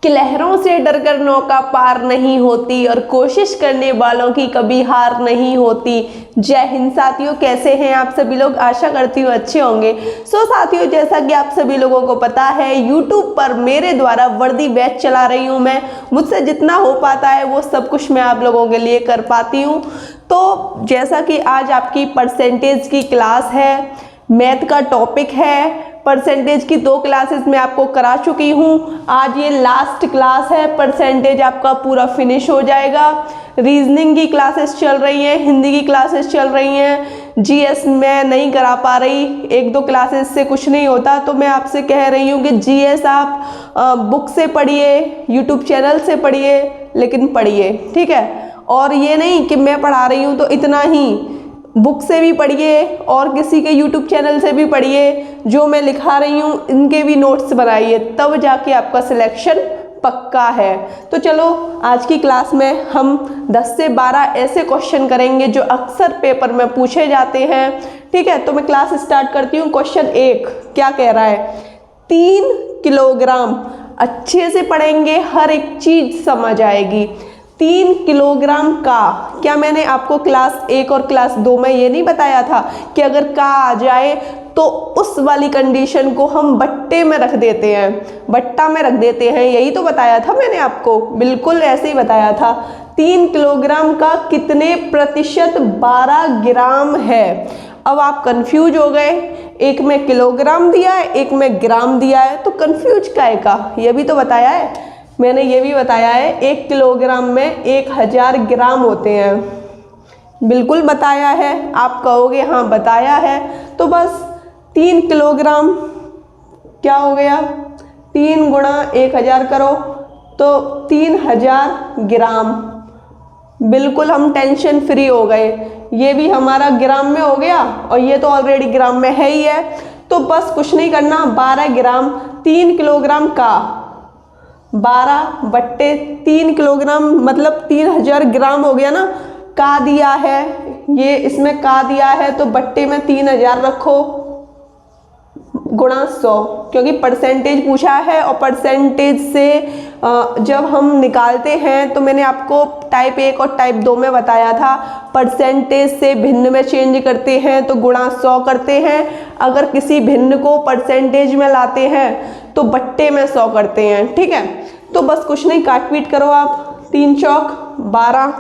कि लहरों से डरकर नौका पार नहीं होती और कोशिश करने वालों की कभी हार नहीं होती। जय हिंद साथियों, कैसे हैं आप सभी लोग? आशा करती हूँ अच्छे होंगे। साथियों, जैसा कि आप सभी लोगों को पता है, YouTube पर मेरे द्वारा वर्दी बैच चला रही हूँ मैं। मुझसे जितना हो पाता है वो सब कुछ मैं आप लोगों के लिए कर पाती हूँ। तो जैसा कि आज आपकी परसेंटेज की क्लास है, मैथ का टॉपिक है, परसेंटेज की 2 क्लासेस मैं आपको करा चुकी हूँ। आज ये लास्ट क्लास है, परसेंटेज आपका पूरा फिनिश हो जाएगा। रीजनिंग की क्लासेस चल रही हैं, हिंदी की क्लासेस चल रही हैं, जीएस मैं नहीं करा पा रही, 1-2 क्लासेस से कुछ नहीं होता। तो मैं आपसे कह रही हूँ कि जीएस आप बुक से पढ़िए, यूट्यूब चैनल से पढ़िए, लेकिन पढ़िए, ठीक है। और ये नहीं कि मैं पढ़ा रही हूँ तो इतना ही, बुक से भी पढ़िए और किसी के YouTube चैनल से भी पढ़िए, जो मैं लिखा रही हूँ इनके भी नोट्स बनाइए, तब जाके आपका सिलेक्शन पक्का है। तो चलो, आज की क्लास में हम 10 से 12 ऐसे क्वेश्चन करेंगे जो अक्सर पेपर में पूछे जाते हैं, ठीक है। तो मैं क्लास स्टार्ट करती हूँ। क्वेश्चन 1 क्या कह रहा है? 3 किलोग्राम, अच्छे से पढ़ेंगे, हर एक चीज समझ आएगी। 3 किलोग्राम का, क्या मैंने आपको क्लास 1 और क्लास 2 में ये नहीं बताया था कि अगर का आ जाए तो उस वाली कंडीशन को हम बट्टे में रख देते हैं, बट्टा में रख देते हैं? यही तो बताया था मैंने आपको, बिल्कुल ऐसे ही बताया था। 3 किलोग्राम का कितने प्रतिशत? 12 ग्राम है। अब आप कंफ्यूज हो गए, एक में किलोग्राम दिया है, एक में ग्राम दिया है, तो कंफ्यूज काहे का? ये भी तो बताया है मैंने, ये भी बताया है 1 किलोग्राम में 1000 ग्राम होते हैं। बिल्कुल बताया है। आप कहोगे हाँ बताया है, तो बस 3 किलोग्राम क्या हो गया? 3 गुणा 1000 करो तो 3000 ग्राम। बिल्कुल हम टेंशन फ्री हो गए, ये भी हमारा ग्राम में हो गया और ये तो ऑलरेडी ग्राम में है ही है। तो बस कुछ नहीं करना, 12 ग्राम 3 किलोग्राम का 12/3 किलोग्राम मतलब 3000 ग्राम हो गया ना। का दिया है, ये इसमें का दिया है तो बट्टे में 3000 रखो गुणा 100, क्योंकि परसेंटेज पूछा है और परसेंटेज से जब हम निकालते हैं तो मैंने आपको टाइप 1 और टाइप 2 में बताया था, परसेंटेज से भिन्न में चेंज करते हैं तो गुणा 100 करते हैं। अगर किसी भिन्न को परसेंटेज में लाते हैं तो बट्टे में 100 करते हैं, ठीक है। तो बस कुछ नहीं, काट पीट करो आप, 3 चौक 12,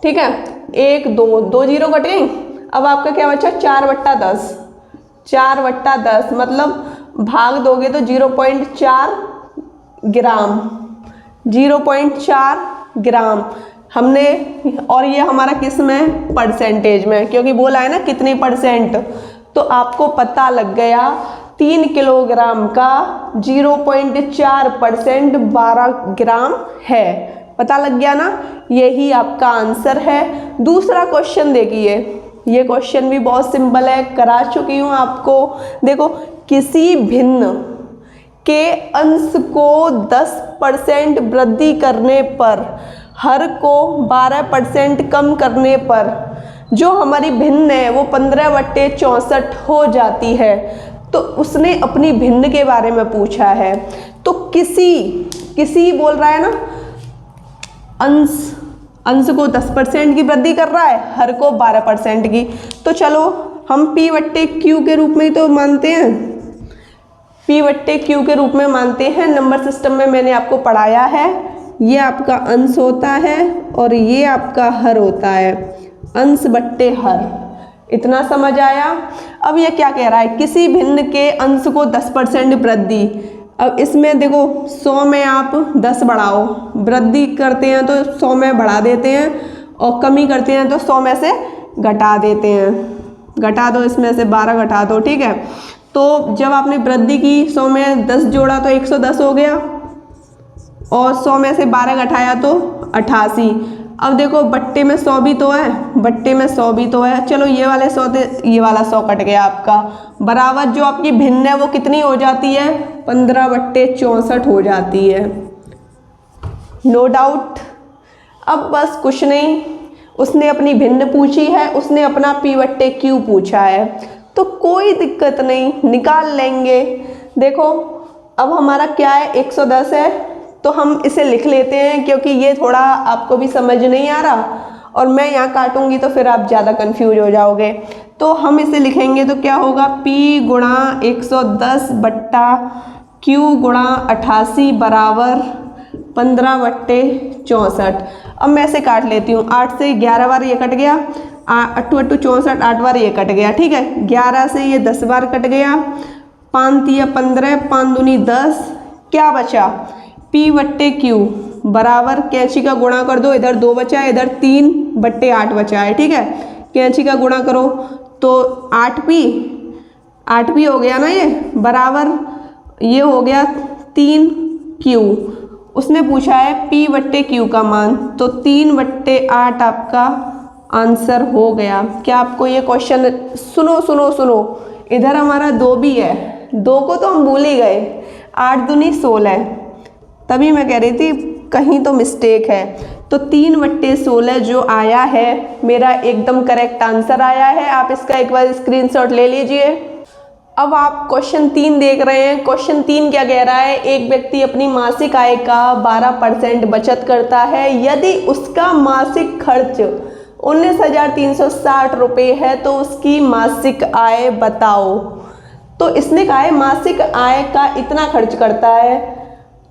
ठीक है। 1 2 जीरो कट गई। अब आपका क्या बचा? 4/10, 4/10 मतलब भाग दोगे तो 0.4 ग्राम, 0.4 ग्राम हमने। और ये हमारा किस में? परसेंटेज में, क्योंकि बोला है ना कितनी परसेंट, तो आपको पता लग गया 3 किलोग्राम का 0.4% 12 ग्राम है। पता लग गया ना? यही आपका आंसर है। दूसरा क्वेश्चन देखिए, ये क्वेश्चन भी बहुत सिंपल है, करा चुकी हूँ आपको। देखो, किसी भिन्न के अंश को 10% वृद्धि करने पर, हर को 12% कम करने पर जो हमारी भिन्न है वो 15/64 हो जाती है। तो उसने अपनी भिन्न के बारे में पूछा है। तो किसी बोल रहा है ना, अंश को 10% की वृद्धि कर रहा है, हर को 12% की। तो चलो हम P/Q के रूप में ही तो मानते हैं, P/Q के रूप में मानते हैं। नंबर सिस्टम में मैंने आपको पढ़ाया है, ये आपका अंश होता है और ये आपका हर होता है, अंश बट्टे हर। इतना समझ आया? अब ये क्या कह रहा है? किसी भिन्न के अंश को 10% वृद्धि। अब इसमें देखो, 100 में आप 10 बढ़ाओ, वृद्धि करते हैं तो 100 में बढ़ा देते हैं और कमी करते हैं तो 100 में से घटा देते हैं। घटा दो, इसमें से 12 घटा दो, ठीक है। तो जब आपने वृद्धि की, 100 में 10 जोड़ा तो 110 हो गया और 100 में से 12 घटाया तो 88। अब देखो, बट्टे में 100 भी तो है, बट्टे में 100 भी तो है। चलो ये वाले 100 थे, ये वाला 100 कट गया आपका। बराबर जो आपकी भिन्न है वो कितनी हो जाती है? 15/64 हो जाती है। No doubt. अब बस कुछ नहीं, उसने अपनी भिन्न पूछी है, उसने अपना P/Q पूछा है, तो कोई दिक्कत नहीं, निकाल लेंगे। देखो, अब हमारा क्या है, 110 है, तो हम इसे लिख लेते हैं क्योंकि ये थोड़ा आपको भी समझ नहीं आ रहा और मैं यहाँ काटूंगी तो फिर आप ज़्यादा कंफ्यूज हो जाओगे। तो हम इसे लिखेंगे तो क्या होगा, P गुणा 110 बट्टा Q गुणा 88 बराबर 15/64। अब मैं इसे काट लेती हूँ। 8 से 11 बार ये कट गया, 8 8 64, 8 बार ये कट गया, ठीक है। 11 से ये 10 बार कट गया, 5 3 15, 5 दूनी 10, क्या बचा, P/Q बराबर, कैंची का गुणा कर दो, इधर 2 बचा है, इधर 3/8 बचा है, ठीक है। कैंची का गुणा करो तो 8P हो गया ना ये, बराबर ये हो गया 3Q। उसने पूछा है P/Q का मान, तो 3/8 आपका आंसर हो गया। क्या आपको ये क्वेश्चन, सुनो सुनो सुनो, इधर हमारा 2 भी है, 2 को तो हम भूल ही गए, 8 दूनी 16, तभी मैं कह रही थी कहीं तो मिस्टेक है। तो 3/16 जो आया है मेरा एकदम करेक्ट आंसर आया है। आप इसका एक बार स्क्रीनशॉट ले लीजिए। अब आप क्वेश्चन 3 देख रहे हैं। क्वेश्चन 3 क्या कह रहा है, एक व्यक्ति अपनी मासिक आय का 12% बचत करता है, यदि उसका मासिक खर्च 19,360 रुपये है तो उसकी मासिक आय बताओ। तो इसने कहा है मासिक आय का इतना खर्च करता है,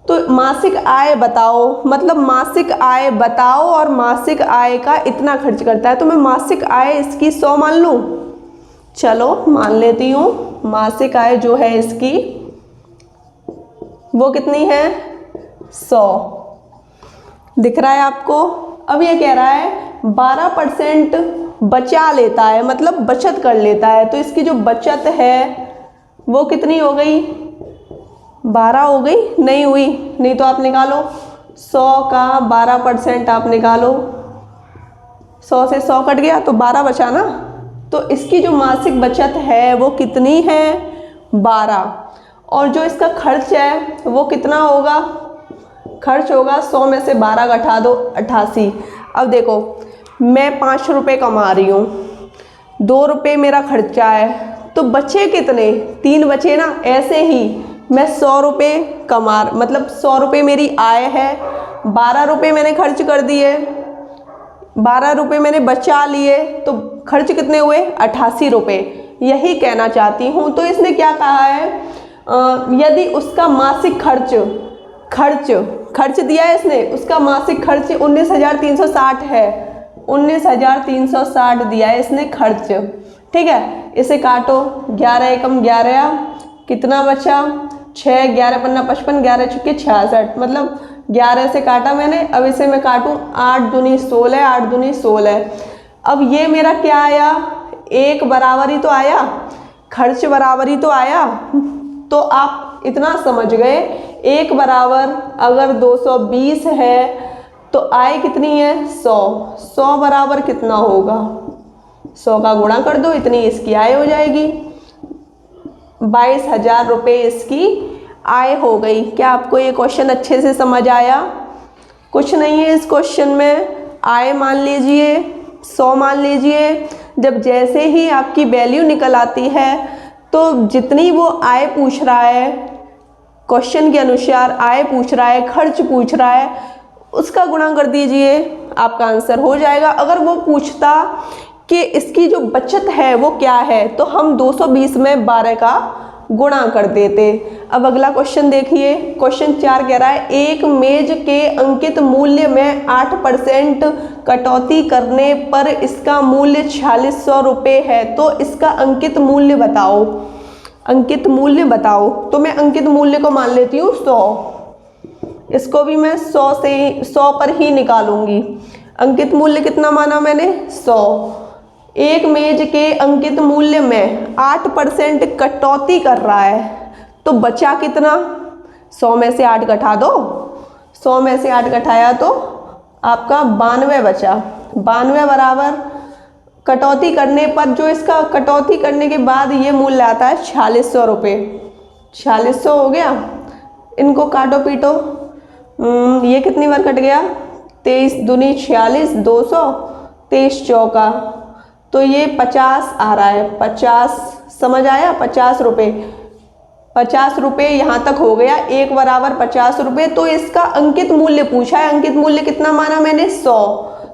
तो मासिक आय बताओ, मतलब मासिक आय बताओ और मासिक आय का इतना खर्च करता है। तो मैं मासिक आय इसकी 100 मान लूँ, चलो मान लेती हूँ। मासिक आय जो है इसकी वो कितनी है, 100, दिख रहा है आपको। अब ये कह रहा है 12% बचा लेता है, मतलब बचत कर लेता है, तो इसकी जो बचत है वो कितनी हो गई, 12 हो गई, नहीं हुई, नहीं तो आप निकालो 100 का 12% आप निकालो, 100 से 100 कट गया तो 12 बचा ना। तो इसकी जो मासिक बचत है वो कितनी है, 12, और जो इसका खर्च है वो कितना होगा, खर्च होगा 100 में से 12 घटा दो 88। अब देखो मैं 5 रुपये कमा रही हूँ, 2 रुपये मेरा खर्चा है, तो बचे कितने, 3 बचे ना। ऐसे ही मैं 100 रुपये कमा, मतलब 100 रुपये मेरी आय है, 12 रुपये मैंने खर्च कर दिए, 12 रुपये मैंने बचा लिए, तो खर्च कितने हुए, 88 रुपये। यही कहना चाहती हूँ। तो इसने क्या कहा है, यदि उसका मासिक खर्च दिया है इसने, उसका मासिक खर्च 19,360 है, 19,360 दिया है इसने खर्च, ठीक है। इसे काटो, 11 एकम 11, कितना बचा, 6, 11 पन्ना 55, 11 छुके 66, मतलब 11 से काटा मैंने। अब इसे मैं काटूँ, 8 दूनी 16, 8 दूनी 16। अब ये मेरा क्या आया, एक बराबर ही तो आया, खर्च बराबर ही तो आया। तो आप इतना समझ गए, एक बराबर अगर 220 है तो आय कितनी है, 100, 100 बराबर कितना होगा, 100 का गुणा कर दो, इतनी इसकी आय हो जाएगी, 22,000 रुपये इसकी आय हो गई। क्या आपको ये क्वेश्चन अच्छे से समझ आया? कुछ नहीं है इस क्वेश्चन में, आय मान लीजिए 100 मान लीजिए। जब जैसे ही आपकी वैल्यू निकल आती है तो जितनी वो आय पूछ रहा है, क्वेश्चन के अनुसार आय पूछ रहा है, खर्च पूछ रहा है, उसका गुणा कर दीजिए, आपका आंसर हो जाएगा। अगर वो पूछता कि इसकी जो बचत है वो क्या है, तो हम 220 में 12 का गुणा कर देते। अब अगला क्वेश्चन देखिए, क्वेश्चन 4 कह रहा है, एक मेज के अंकित मूल्य में 8% कटौती करने पर इसका मूल्य 4600 रुपये है, तो इसका अंकित मूल्य बताओ। अंकित मूल्य बताओ, तो मैं अंकित मूल्य को मान लेती हूँ 100, इसको भी मैं 100 पर ही निकालूंगी। अंकित मूल्य कितना माना मैंने, 100। एक मेज के अंकित मूल्य में 8% कटौती कर रहा है, तो बचा कितना, 100 में से 8 घटा दो, 100 में से 8 घटाया तो आपका 92 बचा। 92 बराबर कटौती करने पर, जो इसका कटौती करने के बाद ये मूल्य आता है 4600 रुपये। 4600 हो गया, इनको काटो पीटो, ये कितनी बार कट गया, 23 दूनी 46, 200, 23 चौका, तो ये 50 आ रहा है, 50 समझ आया, 50 रुपये, 50 रुपये यहाँ तक हो गया, 1 बराबर 50 रुपये। तो इसका अंकित मूल्य पूछा है, अंकित मूल्य कितना माना मैंने 100,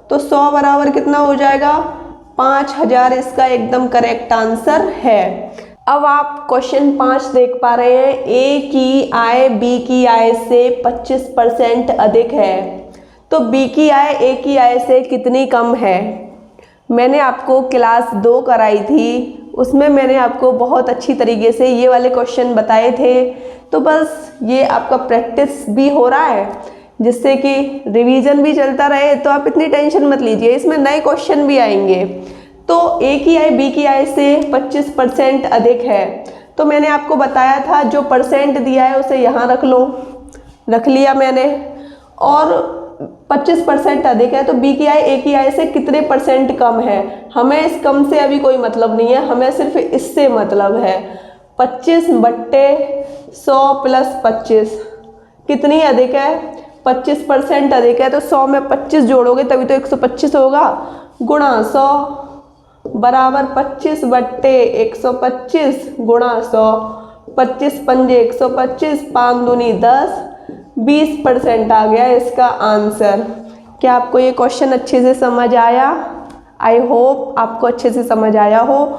तो 100 बराबर कितना हो जाएगा 5000, इसका एकदम करेक्ट आंसर है। अब आप क्वेश्चन 5 देख पा रहे हैं, ए की आय बी की आय से 25% अधिक है, तो बी की आय ए की आय से कितनी कम है। मैंने आपको क्लास 2 कराई थी, उसमें मैंने आपको बहुत अच्छी तरीके से ये वाले क्वेश्चन बताए थे। तो बस ये आपका प्रैक्टिस भी हो रहा है, जिससे कि रिवीजन भी चलता रहे, तो आप इतनी टेंशन मत लीजिए, इसमें नए क्वेश्चन भी आएंगे। तो ए की आय बी की आय से 25% अधिक है, तो मैंने आपको बताया था जो परसेंट दिया है उसे यहाँ रख लो, रख लिया मैंने, और 25% अधिक है तो बी की आय ए की आय से कितने परसेंट कम है। हमें इस कम से अभी कोई मतलब नहीं है, हमें सिर्फ इससे मतलब है। 25/100 + 25 कितनी अधिक है, 25% अधिक है, तो 100 में 25 जोड़ोगे तभी तो 125 होगा, गुणा 100 बराबर 25/125 गुणा 100, 25 पंजे 125, 5 दूनी 10, 20% आ गया इसका आंसर। क्या आपको ये क्वेश्चन अच्छे से समझ आया? आई होप आपको अच्छे से समझ आया हो।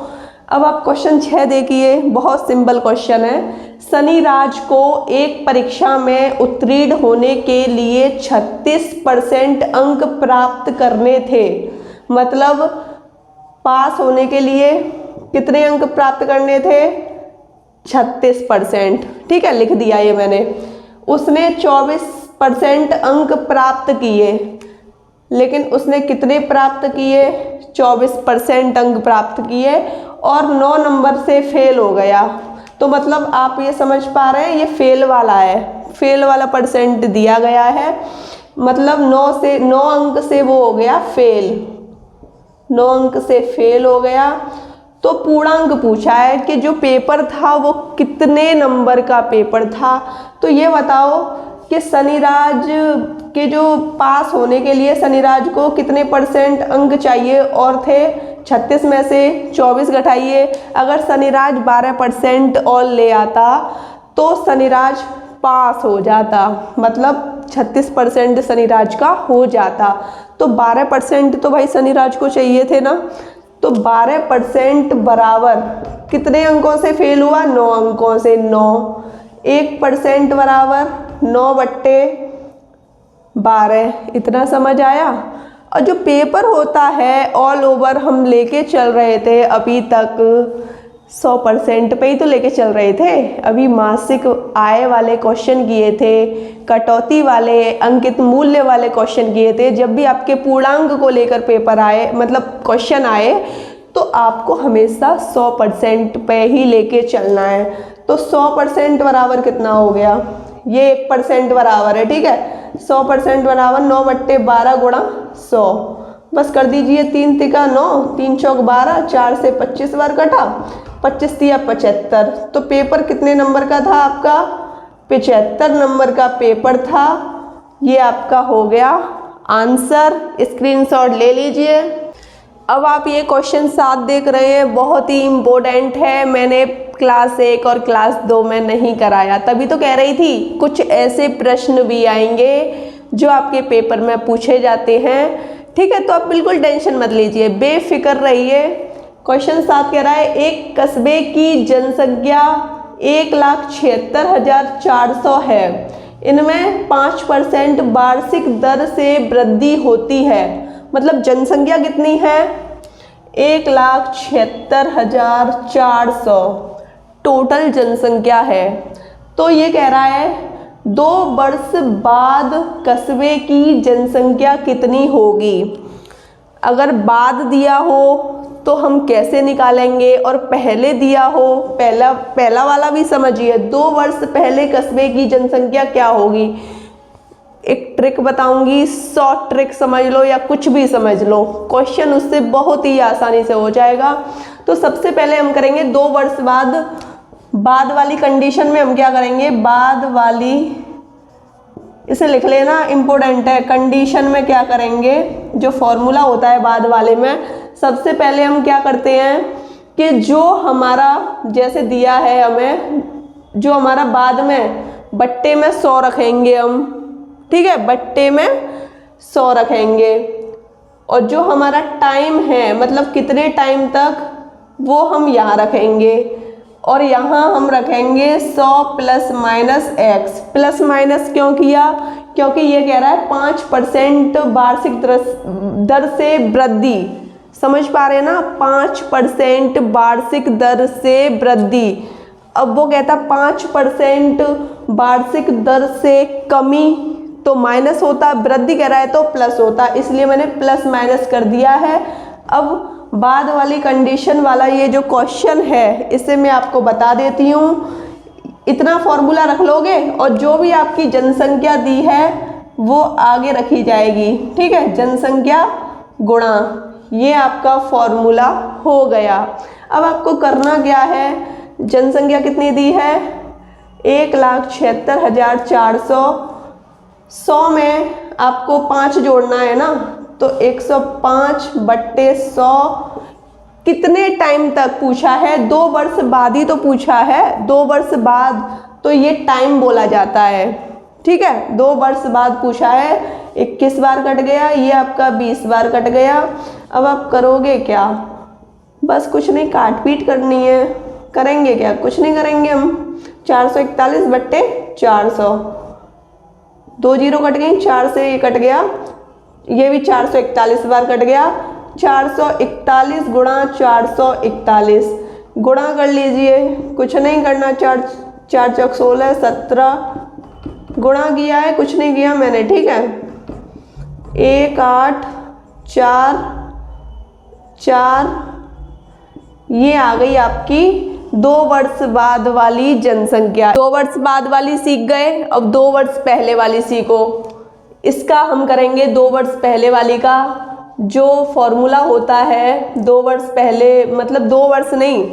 अब आप क्वेश्चन 6 देखिए, बहुत सिंपल क्वेश्चन है। शनि राज को एक परीक्षा में उत्तीर्ण होने के लिए 36% अंक प्राप्त करने थे, मतलब पास होने के लिए कितने अंक प्राप्त करने थे, 36%। ठीक है, लिख दिया ये मैंने। उसने 24% अंक प्राप्त किए, लेकिन उसने कितने प्राप्त किए, 24% अंक प्राप्त किए और 9 नंबर से फेल हो गया। तो मतलब आप ये समझ पा रहे हैं, ये फेल वाला है, फेल वाला परसेंट दिया गया है, मतलब 9 अंक से वो हो गया फेल, 9 अंक से फेल हो गया। तो पूर्णांक पूछा है कि जो पेपर था वो कितने नंबर का पेपर था। तो ये बताओ कि शनिराज के जो पास होने के लिए शनिराज को कितने परसेंट अंक चाहिए और थे, 36 में से 24 घटाइए। अगर शनिराज 12% और ले आता तो शनिराज पास हो जाता, मतलब 36% शनिराज का हो जाता। तो 12% तो भाई शनिराज को चाहिए थे ना, तो 12% बराबर कितने अंकों से फेल हुआ, 9 अंकों से। 9 1% बराबर 9/12, इतना समझ आया। और जो पेपर होता है ऑल ओवर हम लेके चल रहे थे अभी तक 100% पे ही तो लेके चल रहे थे। अभी मासिक आय वाले क्वेश्चन किए थे, कटौती वाले, अंकित मूल्य वाले क्वेश्चन किए थे। जब भी आपके पूर्णांक को लेकर पेपर आए, मतलब क्वेश्चन आए, तो आपको हमेशा 100% पे ही लेके चलना है। तो 100% बराबर कितना हो गया, ये 1% बराबर है। ठीक है, 100% बराबर 9/12 गुणा 100, बस कर दीजिए। 3 तिका 9, 3 चौक 12, 4 से 25 बार कटा, 25 तिया 75। तो पेपर कितने नंबर का था आपका, 75 नंबर का पेपर था। ये आपका हो गया आंसर, स्क्रीनशॉट ले लीजिए। अब आप ये क्वेश्चन 7 देख रहे हैं, बहुत ही इम्पोर्टेंट है। मैंने क्लास 1 और क्लास 2 में नहीं कराया, तभी तो कह रही थी कुछ ऐसे प्रश्न भी आएंगे जो आपके पेपर में पूछे जाते हैं। ठीक है, तो आप बिल्कुल टेंशन मत लीजिए, बेफिक्र रहिए। क्वेश्चन 7 कह रहा है, एक कस्बे की जनसंख्या 1,76,400 है, इनमें 5% वार्षिक दर से वृद्धि होती है, मतलब जनसंख्या कितनी है, 1,76,400 टोटल जनसंख्या है। तो ये कह रहा है 2 वर्ष बाद कस्बे की जनसंख्या कितनी होगी। अगर बाद दिया हो तो हम कैसे निकालेंगे, और पहले दिया हो, पहला वाला भी समझिए, 2 वर्ष पहले कस्बे की जनसंख्या क्या होगी। एक ट्रिक बताऊंगी, शॉर्ट ट्रिक समझ लो या कुछ भी समझ लो, क्वेश्चन उससे बहुत ही आसानी से हो जाएगा। तो सबसे पहले हम करेंगे 2 वर्ष बाद वाली कंडीशन में हम क्या करेंगे, बाद वाली, इसे लिख लेना, इम्पोर्टेंट है। कंडीशन में क्या करेंगे, जो फॉर्मूला होता है बाद वाले में, सबसे पहले हम क्या करते हैं कि जो हमारा जैसे दिया है हमें जो हमारा बाद में बट्टे में 100 रखेंगे हम, ठीक है, बट्टे में 100 रखेंगे। और जो हमारा टाइम है मतलब कितने टाइम तक, वो हम यहाँ रखेंगे। और यहाँ हम रखेंगे 100 plus minus x. Plus minus क्यों किया? क्योंकि ये कह रहा है 5% वार्षिक दर से वृद्धि। समझ पा रहे हैं ना, 5% वार्षिक दर से वृद्धि। अब वो कहता 5% वार्षिक दर से कमी तो माइनस होता, वृद्धि कह रहा है तो प्लस होता, इसलिए मैंने प्लस माइनस कर दिया है। अब बाद वाली कंडीशन वाला ये जो क्वेश्चन है इसे मैं आपको बता देती हूँ। इतना फॉर्मूला रख लोगे और जो भी आपकी जनसंख्या दी है वो आगे रखी जाएगी, ठीक है, जनसंख्या गुणा, ये आपका फॉर्मूला हो गया। अब आपको करना क्या है, जनसंख्या कितनी दी है 1,76,400, 100 में आपको 5 जोड़ना है ना, तो 105/100 कितने टाइम तक पूछा है, 2 वर्ष बाद ही तो पूछा है, 2 वर्ष बाद तो ये टाइम बोला जाता है, ठीक है, 2 वर्ष बाद पूछा है। 21 बार कट गया, ये आपका 20 बार कट गया। अब आप करोगे क्या, बस कुछ नहीं, काट पीट करनी है। करेंगे क्या, कुछ नहीं करेंगे हम। 441/400, 2 जीरो कट गई, 4 से ये कट गया, ये भी 441 बार कट गया। 441 गुणा 441 गुणा कर लीजिए, कुछ नहीं करना, 4 चौक 16, 17 गुणा किया है, कुछ नहीं किया मैंने, ठीक है। 1 8 4 4, ये आ गई आपकी 2 वर्ष बाद वाली जनसंख्या। 2 वर्ष बाद वाली सीख गए, अब 2 वर्ष पहले वाली सीखो। इसका हम करेंगे 2 वर्ष पहले वाली का जो फॉर्मूला होता है। 2 वर्ष पहले मतलब 2 वर्ष नहीं,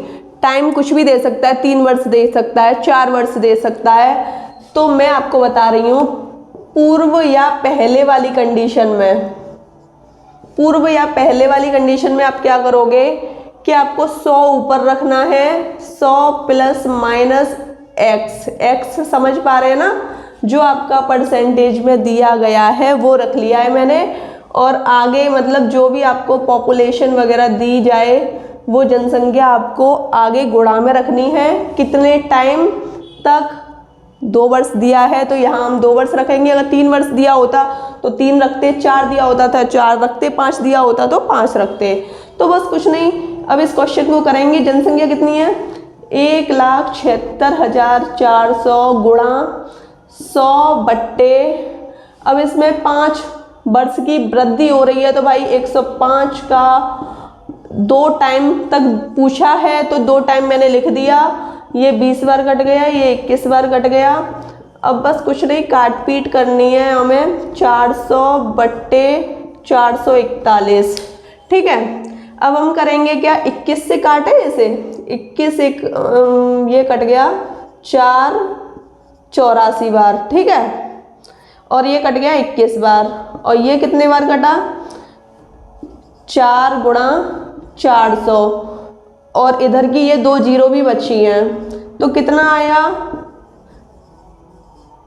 टाइम कुछ भी दे सकता है, 3 वर्ष दे सकता है, 4 वर्ष दे सकता है। तो मैं आपको बता रही हूँ पूर्व या पहले वाली कंडीशन में, पूर्व या पहले वाली कंडीशन में आप क्या करोगे कि आपको 100 ऊपर रखना है, 100 प्लस माइनस एक्स। एक्स समझ पा रहे हैं ना, जो आपका परसेंटेज में दिया गया है वो रख लिया है मैंने। और आगे मतलब जो भी आपको पॉपुलेशन वगैरह दी जाए वो जनसंख्या आपको आगे गुणा में रखनी है। कितने टाइम तक, 2 वर्ष दिया है तो यहाँ हम 2 वर्ष रखेंगे। अगर 3 वर्ष दिया होता तो 3 रखते, 4 दिया होता था 4 रखते, 5 दिया होता तो 5 रखते। तो बस कुछ नहीं, अब इस क्वेश्चन को करेंगे। जनसंख्या कितनी है 1,76,400 गुणा 100 बट्टे, अब इसमें 5 वर्ष की वृद्धि हो रही है तो भाई 105 का 2 टाइम तक पूछा है तो 2 टाइम मैंने लिख दिया। ये 20 बार कट गया, ये 21 बार कट गया। अब बस कुछ नहीं, काट पीट करनी है हमें। 400/441, ठीक है। अब हम करेंगे क्या, 21 से काटे इसे, 21 एक ये कट गया 4 84 बार, ठीक है। और ये कट गया 21 बार, और ये कितने बार कटा 4 गुणा 400, और इधर की ये 2 जीरो भी बची हैं तो कितना आया,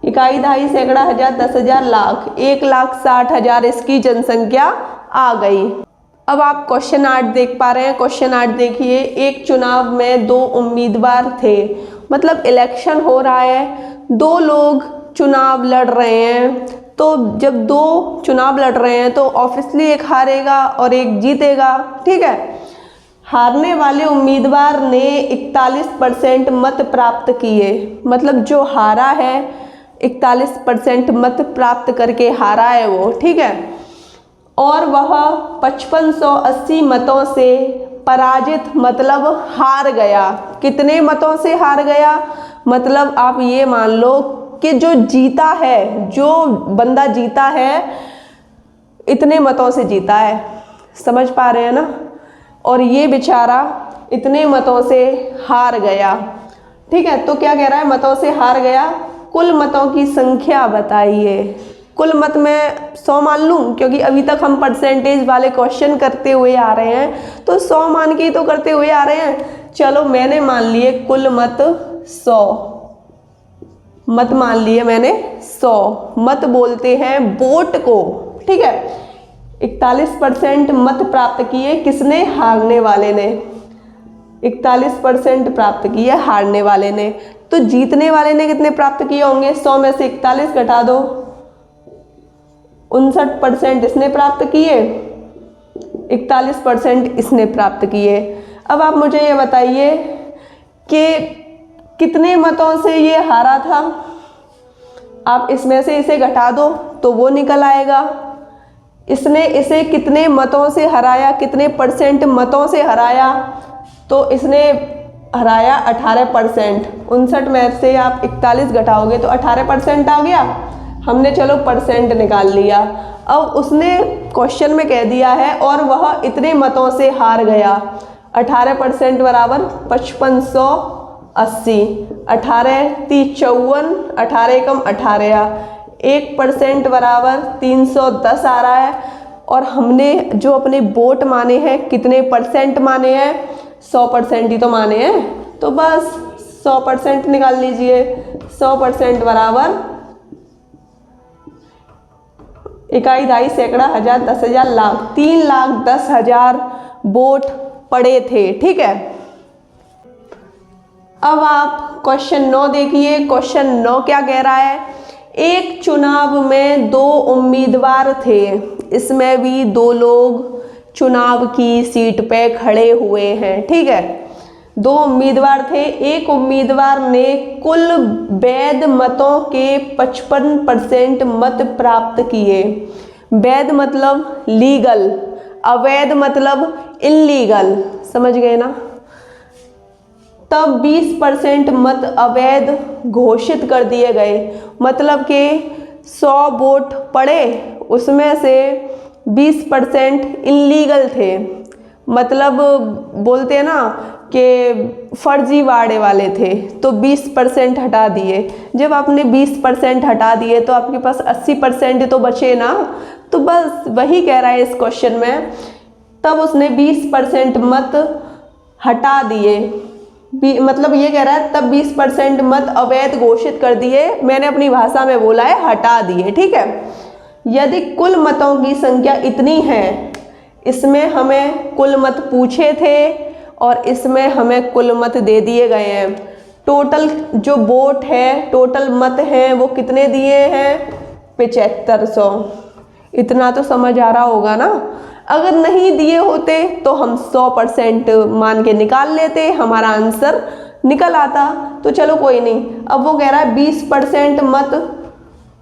इकाई, दहाई, सैकड़ा, हजार, 10,000, लाख, 1,60,000 इसकी जनसंख्या आ गई। अब आप क्वेश्चन 8 देख पा रहे हैं। क्वेश्चन 8 देखिए, एक चुनाव में 2 उम्मीदवार थे, मतलब इलेक्शन हो रहा है, 2 लोग चुनाव लड़ रहे हैं। तो जब 2 चुनाव लड़ रहे हैं तो ऑब्वियसली एक हारेगा और एक जीतेगा, ठीक है। हारने वाले उम्मीदवार ने 41% मत प्राप्त किए, मतलब जो हारा है 41% मत प्राप्त करके हारा है वो, ठीक है। और वह 5580 मतों से पराजित, मतलब हार गया। कितने मतों से हार गया, मतलब आप ये मान लो कि जो जीता है, जो बंदा जीता है इतने मतों से जीता है, समझ पा रहे हैं ना। और ये बेचारा इतने मतों से हार गया, ठीक है। तो क्या कह रहा है, मतों से हार गया, कुल मतों की संख्या बताइए। कुल मत में 100 मान लूँ, क्योंकि अभी तक हम परसेंटेज वाले क्वेश्चन करते हुए आ रहे हैं तो 100 मान के तो करते हुए आ रहे हैं। चलो मैंने मान लिए कुल मत 100, मत मान लिए मैंने 100 मत बोलते हैं वोट को, ठीक है। 41% मत प्राप्त किए किसने? हारने वाले ने। 41% प्राप्त किए हारने वाले ने। तो जीतने वाले ने कितने प्राप्त किए होंगे? 100 में से 41 घटा दो, 59% इसने प्राप्त किए, 41% इसने प्राप्त किए। अब आप मुझे ये बताइए कि कितने मतों से ये हारा था। आप इसमें से इसे घटा दो तो वो निकल आएगा। इसने इसे कितने मतों से हराया, कितने परसेंट मतों से हराया? तो इसने हराया 18%। 59 में से आप 41 घटाओगे तो 18% आ गया। हमने चलो परसेंट निकाल लिया। अब उसने क्वेश्चन में कह दिया है और वह इतने मतों से हार गया। 18% बराबर 5580। 18 30 54, 18 एकम 18, 1% बराबर 310 आ रहा है। और हमने जो अपने वोट माने हैं कितने परसेंट माने हैं? 100% ही तो माने हैं। तो बस 100% निकाल लीजिए। 100% बराबर इकाई, दहाई, सैकड़ा, हजार, 10,000, लाख, 3,10,000 वोट पड़े थे, ठीक है। अब आप क्वेश्चन 9 देखिए। क्वेश्चन 9 क्या कह रहा है? एक चुनाव में 2 उम्मीदवार थे, इसमें भी 2 लोग चुनाव की सीट पे खड़े हुए हैं, ठीक है। 2 उम्मीदवार थे। एक उम्मीदवार ने कुल वैध मतों के 55% मत प्राप्त किए। वैध मतलब लीगल, अवैध मतलब इल्लीगल, समझ गए ना। तब 20% मत अवैध घोषित कर दिए गए। मतलब कि 100 वोट पड़े, उसमें से 20% इल्लीगल थे। मतलब बोलते हैं ना कि फर्जीवाड़े वाले थे, तो 20% हटा दिए। जब आपने 20% हटा दिए तो आपके पास 80% तो बचे ना। तो बस वही कह रहा है इस क्वेश्चन में। तब उसने 20% मत हटा दिए। मतलब ये कह रहा है तब 20% मत अवैध घोषित कर दिए। मैंने अपनी भाषा में बोला है हटा दिए, ठीक है। यदि कुल मतों की संख्या इतनी है, इसमें हमें कुल मत पूछे थे और इसमें हमें कुल मत दे दिए गए हैं। टोटल जो वोट है, टोटल मत हैं, वो कितने दिए हैं? 7500। इतना तो समझ आ रहा होगा ना। अगर नहीं दिए होते तो हम 100% मान के निकाल लेते, हमारा आंसर निकल आता। तो चलो कोई नहीं। अब वो कह रहा है 20% मत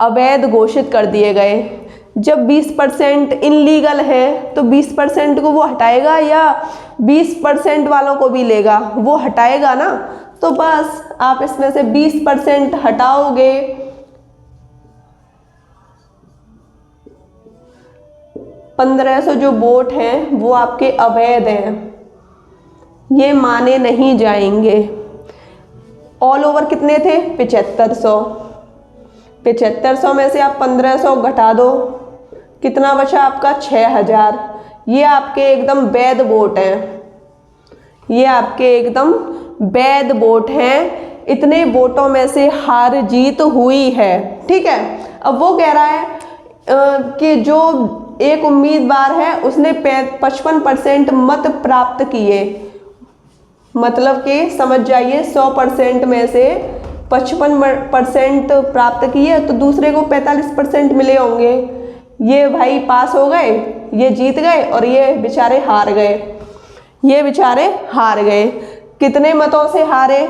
अवैध घोषित कर दिए गए। जब 20% इनलीगल है तो 20% को वो हटाएगा या 20% वालों को भी लेगा? वो हटाएगा ना। तो बस आप इसमें से 20% हटाओगे, 1500 जो वोट हैं वो आपके अवैध हैं, ये माने नहीं जाएंगे। ऑल ओवर कितने थे? 7500। 7500 में से आप 1500 घटा दो, कितना बचा आपका? 6000। ये आपके एकदम वैध वोट हैं, ये आपके एकदम वैध वोट हैं। इतने वोटों में से हार जीत हुई है, ठीक है। अब वो कह रहा है कि जो एक उम्मीदवार है उसने 55% मत प्राप्त किए। मतलब कि समझ जाइए 100% में से 55% प्राप्त किए तो दूसरे को 45% मिले होंगे। ये भाई पास हो गए, ये जीत गए और ये बेचारे हार गए। ये बेचारे हार गए। कितने मतों से हारे?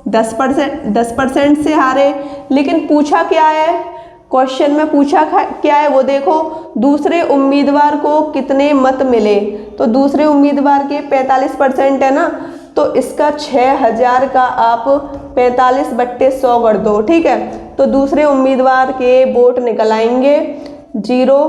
10% से हारे। लेकिन पूछा क्या है? क्वेश्चन में पूछा क्या है वो देखो। दूसरे उम्मीदवार को कितने मत मिले? तो दूसरे उम्मीदवार के 45% है ना, तो इसका 6000 का आप 45/100 कर दो, ठीक है। तो दूसरे उम्मीदवार के वोट निकल आएंगे 0,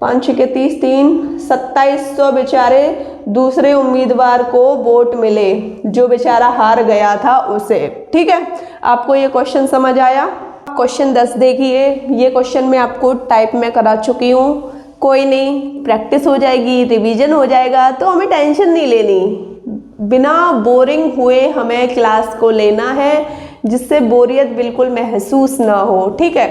5 के 30, 3, 2700 बेचारे दूसरे उम्मीदवार को वोट मिले, जो बेचारा हार गया था उसे, ठीक है। आपको ये क्वेश्चन समझ आया? क्वेश्चन 10 देखिए। ये क्वेश्चन मैं आपको टाइप में करा चुकी हूँ। कोई नहीं, प्रैक्टिस हो जाएगी, रिवीजन हो जाएगा, तो हमें टेंशन नहीं लेनी। बिना बोरिंग हुए हमें क्लास को लेना है। जिससे बोरियत बिल्कुल महसूस ना हो। ठीक है,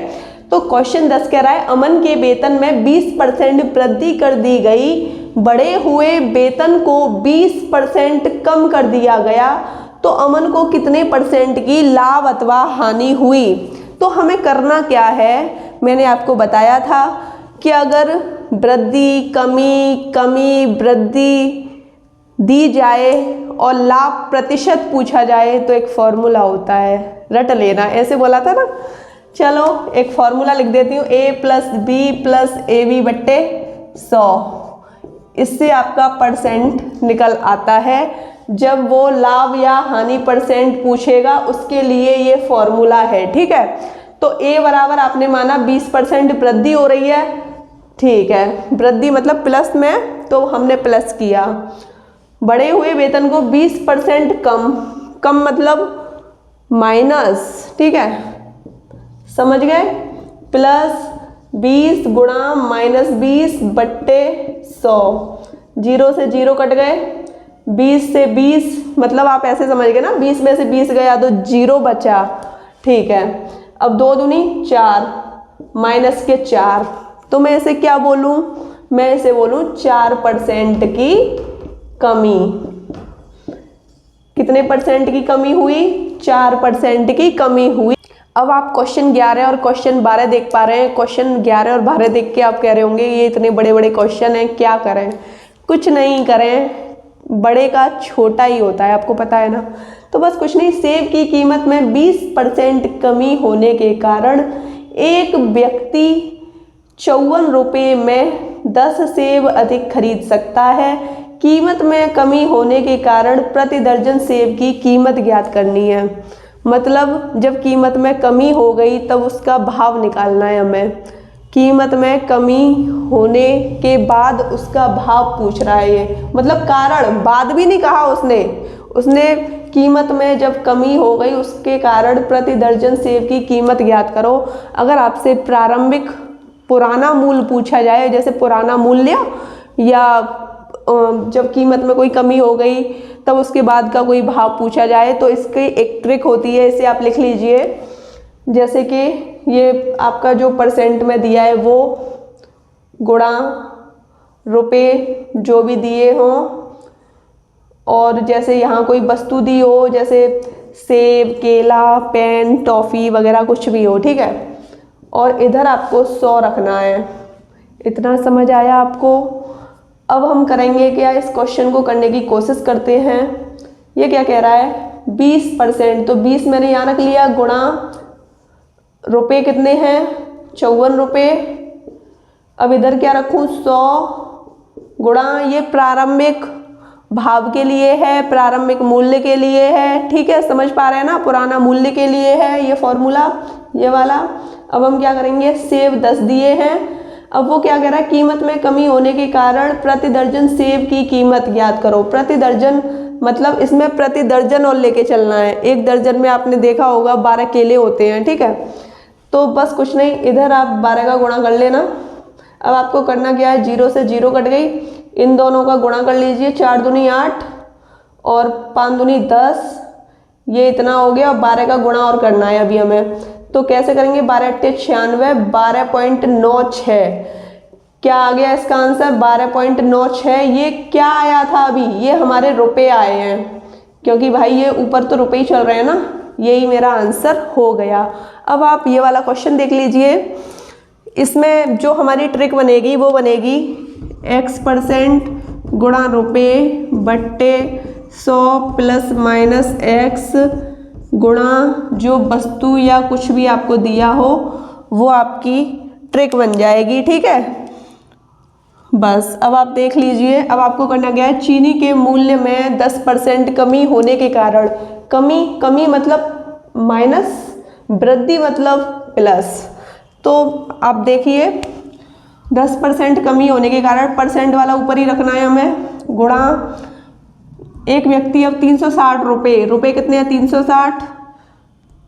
तो क्वेश्चन 10 कह रहा है अमन के वेतन में 20% वृद्धि कर दी गई, बढ़े हुए वेतन को 20% कम कर दिया गया, तो अमन को कितने परसेंट की लाभ अथवा हानि हुई। तो हमें करना क्या है, मैंने आपको बताया था कि अगर वृद्धि, कमी, कमी, वृद्धि दी जाए और लाभ प्रतिशत पूछा जाए तो एक फॉर्मूला होता है, रट लेना, ऐसे बोला था ना। चलो एक फॉर्मूला लिख देती हूँ, a plus B plus A B बट्टे 100। इससे आपका परसेंट निकल आता है। जब वो लाभ या हानि परसेंट पूछेगा उसके लिए ये फॉर्मूला है। ठीक है, तो a बराबर आपने माना 20% वृद्धि हो रही है। ठीक है, वृद्धि मतलब प्लस में, तो हमने प्लस किया। बढ़े हुए वेतन को 20% कम, कम मतलब माइनस। ठीक है, समझ गए, प्लस 20 गुणा माइनस 20 बट्टे 100। 0 से 0 कट गए, 20 से 20 मतलब आप ऐसे समझ गए ना, 20 में से 20 गया तो 0 बचा। ठीक है, अब 2 दूनी 4, माइनस के 4, तो मैं इसे क्या बोलूँ, मैं इसे बोलूँ 4% की कमी। कितने परसेंट की कमी हुई, 4% की कमी हुई। अब आप क्वेश्चन 11 और क्वेश्चन 12 देख पा रहे हैं। क्वेश्चन 11 और 12 देख के आप कह रहे होंगे ये इतने बड़े बड़े क्वेश्चन हैं, क्या करें। कुछ नहीं करें, बड़े का छोटा ही होता है, आपको पता है ना। तो बस कुछ नहीं, सेब की कीमत में 20% कमी होने के कारण एक व्यक्ति 54 रुपये में 10 सेब अधिक खरीद सकता है। कीमत में कमी होने के कारण प्रति दर्जन सेब की कीमत ज्ञात करनी है। मतलब जब कीमत में कमी हो गई तब उसका भाव निकालना है हमें। कीमत में कमी होने के बाद उसका भाव पूछ रहा है ये, मतलब कारण, बाद भी नहीं कहा उसने कीमत में जब कमी हो गई उसके कारण प्रति दर्जन सेब की कीमत ज्ञात करो। अगर आपसे प्रारंभिक पुराना मूल्य पूछा जाए, जैसे पुराना मूल्य, या जब कीमत में कोई कमी हो गई तब उसके बाद का कोई भाव पूछा जाए, तो इसकी एक ट्रिक होती है, इसे आप लिख लीजिए। जैसे कि ये आपका जो परसेंट में दिया है वो गुणा रुपए जो भी दिए हों, और जैसे यहाँ कोई वस्तु दी हो, जैसे सेब, केला, पेन, टॉफ़ी वगैरह कुछ भी हो। ठीक है, और इधर आपको 100 रखना है। इतना समझ आया आपको। अब हम करेंगे क्या, इस क्वेश्चन को करने की कोशिश करते हैं। ये क्या कह रहा है, 20%, तो 20 मैंने यहाँ रख लिया, गुणा रुपए कितने हैं, 54 रुपये। अब इधर क्या रखूँ, 100 गुणा, ये प्रारंभिक भाव के लिए है, प्रारंभिक मूल्य के लिए है। ठीक है, समझ पा रहे हैं ना, पुराना मूल्य के लिए है ये फॉर्मूला, ये वाला। अब हम क्या करेंगे, सेब 10 दिए हैं। अब वो क्या कह रहा है, कीमत में कमी होने के कारण प्रति दर्जन सेब की कीमत ज्ञात करो। प्रति दर्जन मतलब इसमें प्रति दर्जन और लेके चलना है। एक दर्जन में आपने देखा होगा 12 केले होते हैं। ठीक है, तो बस कुछ नहीं, इधर आप 12 का गुणा कर लेना। अब आपको करना क्या है, 0 से 0 कट गई, इन दोनों का गुणा कर लीजिए। 4 दूनी 8 और 5 दूनी 10, ये इतना हो गया। और 12 का गुणा और करना है अभी हमें, तो कैसे करेंगे, 12 अट्ठे 96, 12.96। क्या आ गया इसका आंसर, 12.96। ये क्या आया था अभी, ये हमारे रुपए आए हैं, क्योंकि भाई ये ऊपर तो रुपए ही चल रहे हैं ना। यही मेरा आंसर हो गया। अब आप ये वाला क्वेश्चन देख लीजिए। इसमें जो हमारी ट्रिक बनेगी वो बनेगी x% गुणा रुपये बट्टे 100 प्लस माइनस x गुणा जो वस्तु या कुछ भी आपको दिया हो वो आपकी ट्रिक बन जाएगी। ठीक है, बस अब आप देख लीजिए। अब आपको करना क्या है, चीनी के मूल्य में 10% कमी होने के कारण, कमी मतलब माइनस, वृद्धि मतलब प्लस। तो आप देखिए 10% कमी होने के कारण परसेंट वाला ऊपर ही रखना है हमें, गुणा एक व्यक्ति अब 360 रुपये, रुपये कितने हैं 360,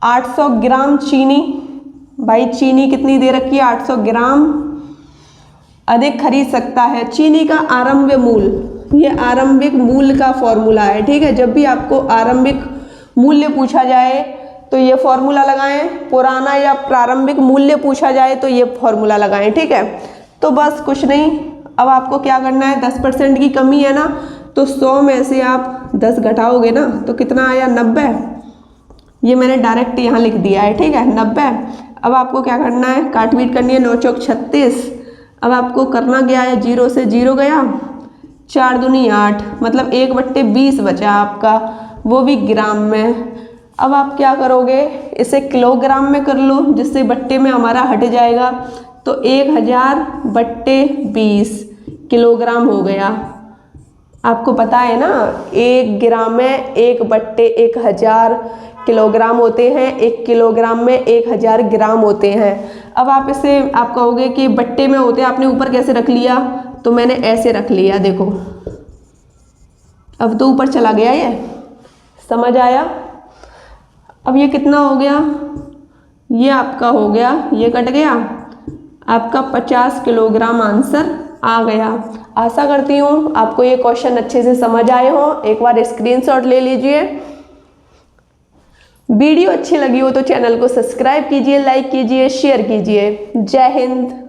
800 ग्राम चीनी, भाई चीनी कितनी दे रखी है 800 ग्राम अधिक खरीद सकता है। चीनी का आरंभिक मूल्य, ये आरंभिक मूल्य का फॉर्मूला है। ठीक है, जब भी आपको आरंभिक मूल्य पूछा जाए तो ये फॉर्मूला लगाएं, पुराना या प्रारंभिक मूल्य पूछा जाए तो ये फॉर्मूला लगाएं, ठीक है। तो बस कुछ नहीं, अब आपको क्या करना है, 10% की कमी है ना, तो 100 में से आप 10 घटाओगे ना तो कितना आया, 90। ये मैंने डायरेक्ट यहाँ लिख दिया है, ठीक है, 90। अब आपको क्या करना है, काटपीट करनी है, 9 चौक 36। अब आपको करना क्या है, 0 से 0 गया, 4 दूनी 8, मतलब 1/20 बचा आपका, वो भी ग्राम में। अब आप क्या करोगे, इसे किलोग्राम में कर लो, जिससे बट्टे में हमारा हट जाएगा, तो 1000/20 किलोग्राम हो गया। आपको पता है ना, 1 ग्राम में 1/1000 किलोग्राम होते हैं, 1 किलोग्राम में 1000 ग्राम होते हैं। अब आप इसे, आप कहोगे कि बट्टे में होते हैं, आपने ऊपर कैसे रख लिया, तो मैंने ऐसे रख लिया, देखो अब तो ऊपर चला गया, ये समझ आया। अब ये कितना हो गया, ये आपका हो गया, ये कट गया, आपका 50 किलोग्राम आंसर आ गया। आशा करती हूँ आपको ये क्वेश्चन अच्छे से समझ आए हो। एक बार स्क्रीनशॉट ले लीजिए। वीडियो अच्छी लगी हो तो चैनल को सब्सक्राइब कीजिए, लाइक कीजिए, शेयर कीजिए। जय हिंद।